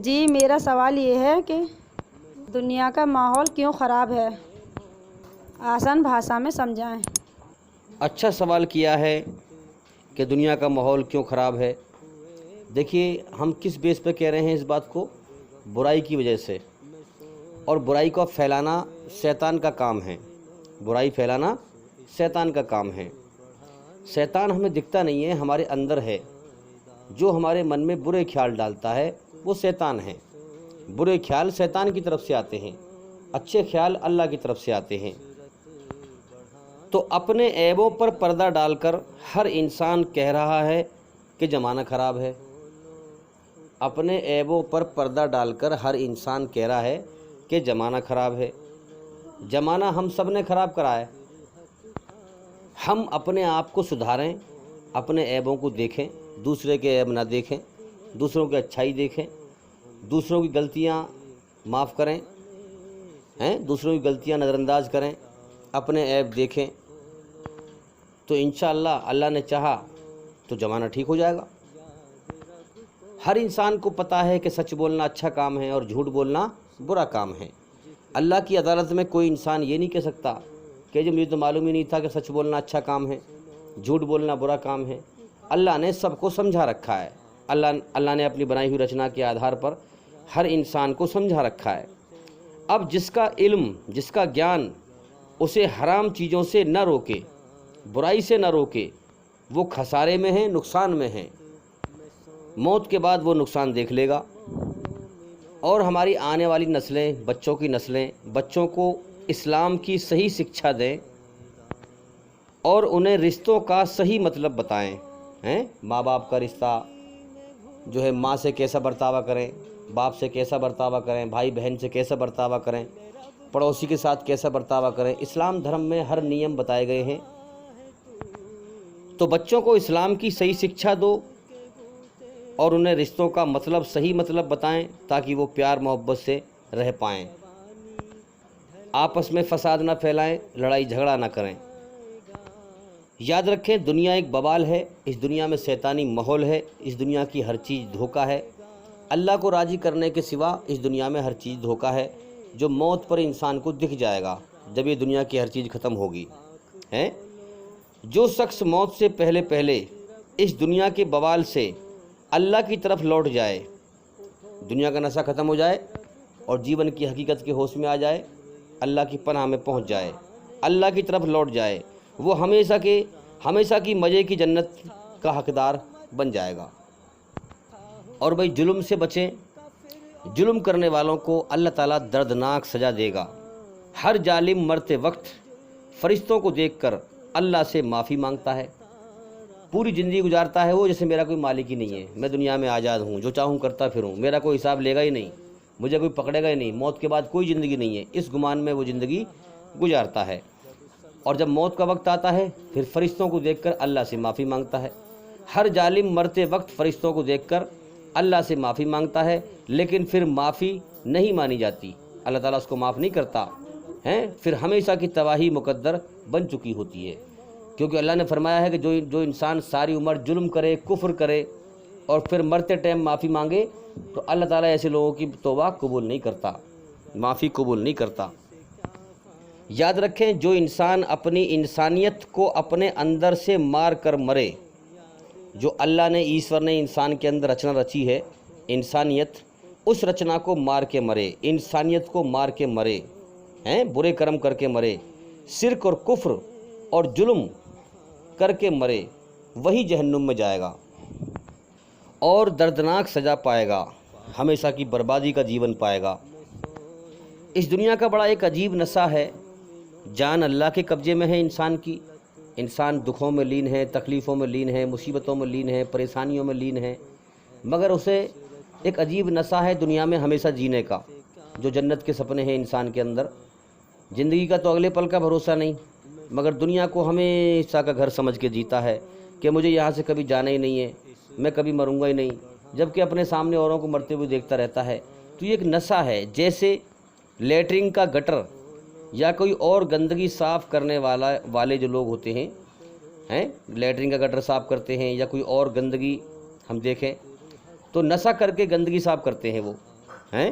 جی میرا سوال یہ ہے کہ دنیا کا ماحول کیوں خراب ہے؟ آسان بھاشا میں سمجھائیں۔ اچھا سوال کیا ہے کہ دنیا کا ماحول کیوں خراب ہے۔ دیکھیے ہم کس بیس پہ کہہ رہے ہیں اس بات کو، برائی کی وجہ سے، اور برائی کو پھیلانا شیطان کا کام ہے۔ برائی پھیلانا شیطان کا کام ہے۔ شیطان ہمیں دکھتا نہیں ہے، ہمارے اندر ہے۔ جو ہمارے من میں برے خیال ڈالتا ہے وہ شیطان ہے۔ برے خیال شیطان کی طرف سے آتے ہیں، اچھے خیال اللہ کی طرف سے آتے ہیں۔ تو اپنے عیبوں پر پردہ ڈال کر ہر انسان کہہ رہا ہے کہ زمانہ خراب ہے۔ اپنے عیبوں پر پردہ ڈال کر ہر انسان کہہ رہا ہے کہ زمانہ خراب ہے۔ زمانہ ہم سب نے خراب کرا ہے۔ ہم اپنے آپ کو سدھاریں، اپنے عیبوں کو دیکھیں، دوسرے کے عیب نہ دیکھیں، دوسروں کی اچھائی دیکھیں، دوسروں کی غلطیاں معاف کریں، دوسروں کی غلطیاں نظر انداز کریں، اپنے عیب دیکھیں، تو انشاءاللہ اللہ نے چاہا تو زمانہ ٹھیک ہو جائے گا۔ ہر انسان کو پتہ ہے کہ سچ بولنا اچھا کام ہے اور جھوٹ بولنا برا کام ہے۔ اللہ کی عدالت میں کوئی انسان یہ نہیں کہہ سکتا کہ جو مجھے تو معلوم ہی نہیں تھا کہ سچ بولنا اچھا کام ہے، جھوٹ بولنا برا کام ہے۔ اللہ نے سب کو سمجھا رکھا ہے۔ اللہ نے اپنی بنائی ہوئی رچنا کے آدھار پر ہر انسان کو سمجھا رکھا ہے۔ اب جس کا علم، جس کا گیان اسے حرام چیزوں سے نہ روکے، برائی سے نہ روکے، وہ خسارے میں ہے، نقصان میں ہے۔ موت کے بعد وہ نقصان دیکھ لے گا۔ اور ہماری آنے والی نسلیں، بچوں کی نسلیں، بچوں کو اسلام کی صحیح شکچھا دیں اور انہیں رشتوں کا صحیح مطلب بتائیں۔ ماں باپ کا رشتہ جو ہے، ماں سے کیسا برتاوا کریں، باپ سے کیسا برتاوا کریں، بھائی بہن سے کیسا برتاوا کریں، پڑوسی کے ساتھ کیسا برتاوا کریں۔ اسلام دھرم میں ہر نیم بتائے گئے ہیں۔ تو بچوں کو اسلام کی صحیح شکچھا دو اور انہیں رشتوں کا مطلب، صحیح مطلب بتائیں تاکہ وہ پیار محبت سے رہ پائیں، آپس میں فساد نہ پھیلائیں، لڑائی جھگڑا نہ کریں۔ یاد رکھیں دنیا ایک بوال ہے، اس دنیا میں شیطانی ماحول ہے، اس دنیا کی ہر چیز دھوکہ ہے۔ اللہ کو راضی کرنے کے سوا اس دنیا میں ہر چیز دھوکہ ہے، جو موت پر انسان کو دکھ جائے گا جب یہ دنیا کی ہر چیز ختم ہوگی۔ جو شخص موت سے پہلے پہلے اس دنیا کے بوال سے اللہ کی طرف لوٹ جائے، دنیا کا نشہ ختم ہو جائے اور جیون کی حقیقت کے ہوش میں آ جائے، اللہ کی پناہ میں پہنچ جائے، اللہ کی طرف لوٹ جائے، وہ ہمیشہ کی مزے کی جنت کا حقدار بن جائے گا۔ اور بھائی ظلم سے بچیں۔ ظلم کرنے والوں کو اللہ تعالیٰ دردناک سزا دے گا۔ ہر ظالم مرتے وقت فرشتوں کو دیکھ کر اللہ سے معافی مانگتا ہے۔ پوری زندگی گزارتا ہے وہ جیسے میرا کوئی مالک ہی نہیں ہے، میں دنیا میں آزاد ہوں، جو چاہوں کرتا پھروں، میرا کوئی حساب لے گا ہی نہیں، مجھے کوئی پکڑے گا ہی نہیں، موت کے بعد کوئی زندگی نہیں ہے، اس گمان میں وہ زندگی گزارتا ہے۔ اور جب موت کا وقت آتا ہے پھر فرشتوں کو دیکھ کر اللہ سے معافی مانگتا ہے۔ ہر ظالم مرتے وقت فرشتوں کو دیکھ کر اللہ سے معافی مانگتا ہے، لیکن پھر معافی نہیں مانی جاتی، اللہ تعالیٰ اس کو معاف نہیں کرتا، پھر ہمیشہ کی تباہی مقدر بن چکی ہوتی ہے۔ کیونکہ اللہ نے فرمایا ہے کہ جو انسان ساری عمر ظلم کرے، کفر کرے اور پھر مرتے ٹائم معافی مانگے تو اللہ تعالیٰ ایسے لوگوں کی توبہ قبول نہیں کرتا، معافی قبول نہیں کرتا۔ یاد رکھیں جو انسان اپنی انسانیت کو اپنے اندر سے مار کر مرے، جو اللہ نے، ایشور نے انسان کے اندر رچنا رچی ہے، انسانیت، اس رچنا کو مار کے مرے، انسانیت کو مار کے مرے، برے کرم کر کے مرے، شرک اور کفر اور ظلم کر کے مرے، وہی جہنم میں جائے گا اور دردناک سزا پائے گا، ہمیشہ کی بربادی کا جیون پائے گا۔ اس دنیا کا بڑا ایک عجیب نشہ ہے، جان اللہ کے قبضے میں ہے انسان کی، انسان دکھوں میں لین ہے، تکلیفوں میں لین ہے، مصیبتوں میں لین ہے، پریشانیوں میں لین ہے، مگر اسے ایک عجیب نشہ ہے دنیا میں ہمیشہ جینے کا، جو جنت کے سپنے ہیں انسان کے اندر۔ زندگی کا تو اگلے پل کا بھروسہ نہیں، مگر دنیا کو ہمیشہ کا گھر سمجھ کے جیتا ہے کہ مجھے یہاں سے کبھی جانا ہی نہیں ہے، میں کبھی مروں گا ہی نہیں، جبکہ اپنے سامنے اوروں کو مرتے ہوئے دیکھتا رہتا ہے۔ تو یہ ایک نشہ ہے، جیسے لیٹرنگ کا گٹر یا کوئی اور گندگی صاف کرنے والے جو لوگ ہوتے ہیں، لیٹرنگ کا گٹر صاف کرتے ہیں یا کوئی اور گندگی ہم دیکھیں تو نشہ کر کے گندگی صاف کرتے ہیں وہ، ہیں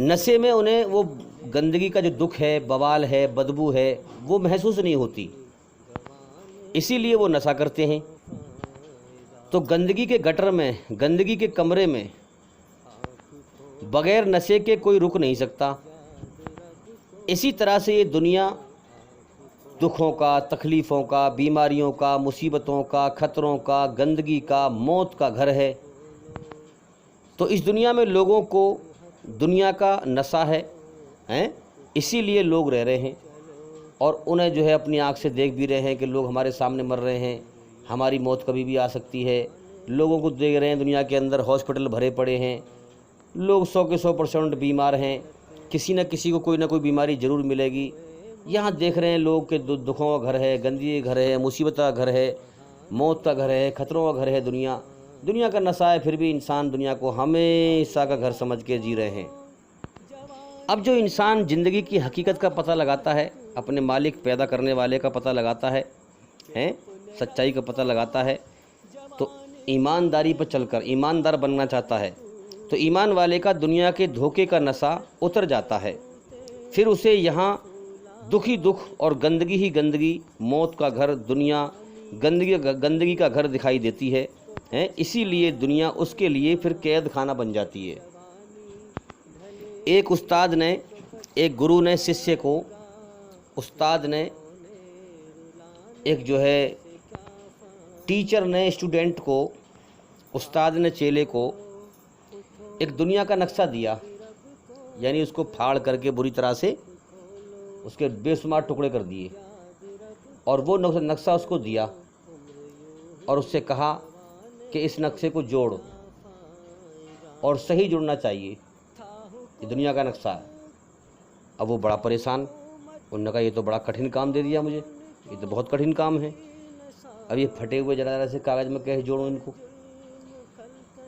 نشے میں انہیں وہ گندگی کا جو دکھ ہے، بوال ہے، بدبو ہے، وہ محسوس نہیں ہوتی، اسی لیے وہ نشہ کرتے ہیں۔ تو گندگی کے گٹر میں، گندگی کے کمرے میں بغیر نشے کے کوئی رک نہیں سکتا۔ اسی طرح سے یہ دنیا دکھوں کا، تکلیفوں کا، بیماریوں کا، مصیبتوں کا، خطروں کا، گندگی کا، موت کا گھر ہے۔ تو اس دنیا میں لوگوں کو دنیا کا نشہ ہے، اسی لیے لوگ رہ رہے ہیں، اور انہیں جو ہے اپنی آنکھ سے دیکھ بھی رہے ہیں کہ لوگ ہمارے سامنے مر رہے ہیں، ہماری موت کبھی بھی آ سکتی ہے۔ لوگوں کو دیکھ رہے ہیں دنیا کے اندر ہاسپٹل بھرے پڑے ہیں، لوگ 100 کے 100% بیمار ہیں، کسی نہ کسی کو کوئی نہ کوئی بیماری ضرور ملے گی۔ یہاں دیکھ رہے ہیں لوگ کہ دکھوں کا گھر ہے، گندگی کا گھر ہے، مصیبت کا گھر ہے، موت کا گھر ہے، خطروں کا گھر ہے۔ دنیا کا نشہ ہے، پھر بھی انسان دنیا کو ہمیشہ کا گھر سمجھ کے جی رہے ہیں۔ اب جو انسان زندگی کی حقیقت کا پتہ لگاتا ہے، اپنے مالک پیدا کرنے والے کا پتہ لگاتا ہے، سچائی کا پتہ لگاتا ہے، تو ایمانداری پر چل کر ایماندار بننا چاہتا ہے، تو ایمان والے کا دنیا کے دھوکے کا نشہ اتر جاتا ہے۔ پھر اسے یہاں دکھ ہی دکھ اور گندگی ہی گندگی، موت کا گھر دنیا گندگی کا گھر دکھائی دیتی ہے، اسی لیے دنیا اس کے لیے پھر قید خانہ بن جاتی ہے۔ ایک استاد نے، ایک گرو نے ششیہ کو، استاد نے ایک جو ہے ٹیچر نے اسٹوڈنٹ کو، استاد نے چیلے کو ایک دنیا کا نقشہ دیا، یعنی اس کو پھاڑ کر کے بری طرح سے اس کے بے شمار ٹکڑے کر دیے، اور وہ نقشہ اس کو دیا اور اس سے کہا کہ اس نقشے کو جوڑ، اور صحیح جڑنا چاہیے، یہ دنیا کا نقشہ ہے۔ اب وہ بڑا پریشان، انہوں نے کہا یہ تو بڑا کٹھن کام دے دیا مجھے، یہ تو بہت کٹھن کام ہے، اب یہ پھٹے ہوئے ذرا سے کاغذ میں کیسے جوڑوں ان کو؟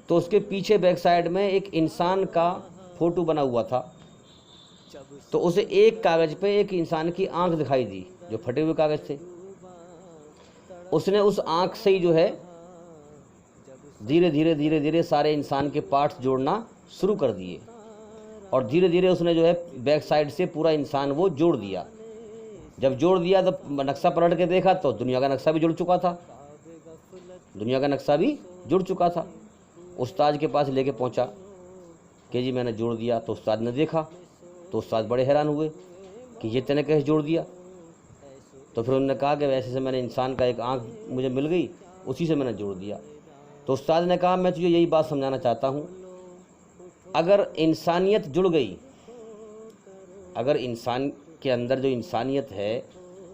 تو اس کے پیچھے بیک سائڈ میں ایک انسان کا فوٹو بنا ہوا تھا، تو اسے ایک کاغذ پہ ایک انسان کی آنکھ دکھائی دی جو پھٹے ہوئے کاغذ تھے۔ اس نے اس آنکھ سے ہی جو ہے دھیرے دھیرے سارے انسان کے پارٹس جوڑنا شروع کر دیے، اور دھیرے دھیرے اس نے جو ہے بیک سائڈ سے پورا انسان وہ جوڑ دیا۔ جب جوڑ دیا تو نقشہ پلٹ کے دیکھا تو دنیا کا نقشہ بھی جڑ چکا تھا، دنیا کا نقشہ بھی جڑ چکا تھا۔ استاد کے پاس لے کے پہنچا کہ جی میں نے جوڑ دیا، تو استاد نے دیکھا تو استاد بڑے حیران ہوئے کہ یہ تینے کیسے جوڑ دیا؟ تو پھر انہوں نے کہا کہ ویسے سے میں نے انسان کا ایک آنکھ مجھے مل گئی، اسی سے میں نے جوڑ دیا۔ تو استاد نے کہا میں تجھے یہی بات سمجھانا چاہتا ہوں، اگر انسانیت جڑ گئی، اگر انسان کے اندر جو انسانیت ہے،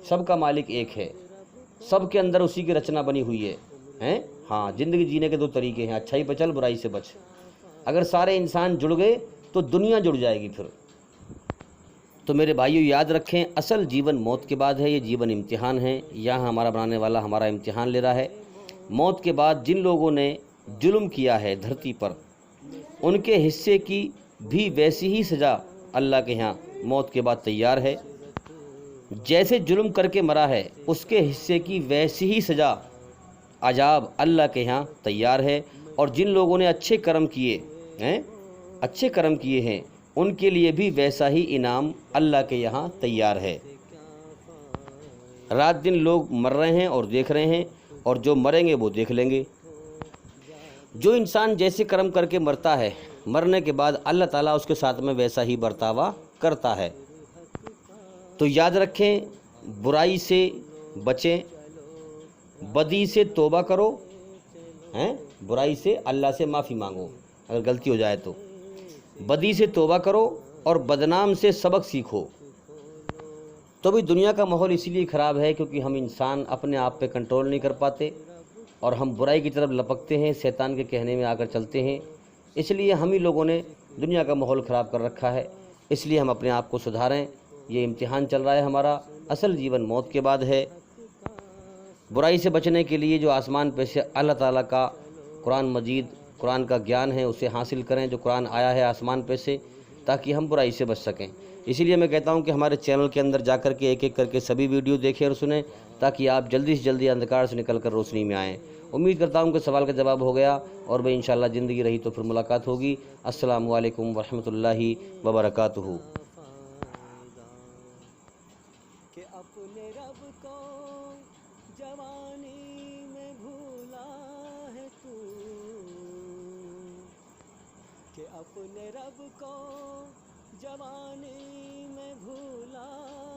سب کا مالک ایک ہے، سب کے اندر اسی کی رچنا بنی ہوئی ہے، ہاں زندگی جینے کے دو طریقے ہیں، اچھائی پہ چل، برائی سے بچ۔ اگر سارے انسان جڑ گئے تو دنیا جڑ جائے گی پھر۔ تو میرے بھائیو یاد رکھیں، اصل جیون موت کے بعد ہے، یہ جیون امتحان ہے، یہاں ہمارا بنانے والا ہمارا امتحان لے رہا ہے۔ موت کے بعد جن لوگوں نے ظلم کیا ہے دھرتی پر، ان کے حصے کی بھی ویسی ہی سزا اللہ کے ہاں موت کے بعد تیار ہے۔ جیسے ظلم کر کے مرا ہے، اس کے حصے کی ویسی ہی سزا عذاب اللہ کے ہاں تیار ہے۔ اور جن لوگوں نے اچھے کرم کیے ہیں ان کے لیے بھی ویسا ہی انعام اللہ کے یہاں تیار ہے۔ رات دن لوگ مر رہے ہیں اور دیکھ رہے ہیں، اور جو مریں گے وہ دیکھ لیں گے۔ جو انسان جیسے کرم کر کے مرتا ہے، مرنے کے بعد اللہ تعالیٰ اس کے ساتھ میں ویسا ہی برتاوا کرتا ہے۔ تو یاد رکھیں، برائی سے بچیں، بدی سے توبہ کرو، برائی سے اللہ سے معافی مانگو اگر غلطی ہو جائے تو، بدی سے توبہ کرو اور بدنام سے سبق سیکھو۔ تو بھی دنیا کا ماحول اسی لیے خراب ہے کیونکہ ہم انسان اپنے آپ پہ کنٹرول نہیں کر پاتے، اور ہم برائی کی طرف لپکتے ہیں، شیطان کے کہنے میں آ کر چلتے ہیں۔ اس لیے ہم ہی لوگوں نے دنیا کا ماحول خراب کر رکھا ہے۔ اس لیے ہم اپنے آپ کو سدھاریں، یہ امتحان چل رہا ہے ہمارا، اصل جیون موت کے بعد ہے۔ برائی سے بچنے کے لیے جو آسمان پہ سے اللہ تعالیٰ کا قرآن مجید، قرآن کا گیان ہے، اسے حاصل کریں، جو قرآن آیا ہے آسمان پہ سے، تاکہ ہم برائی سے بچ سکیں۔ اسی لیے میں کہتا ہوں کہ ہمارے چینل کے اندر جا کر کے ایک ایک کر کے سبھی ویڈیو دیکھیں اور سنیں، تاکہ آپ جلدی سے جلدی اندھکار سے نکل کر روشنی میں آئیں، امید کرتا ہوں کہ سوال کا جواب ہو گیا، اور بھائی انشاءاللہ زندگی رہی تو پھر ملاقات ہوگی۔ السلام علیکم ورحمۃ اللہ وبرکاتہ۔ کہ اپنے رب کو جوانی میں بھولا ہے تو، کہ اپنے رب کو جوانی میں بھولا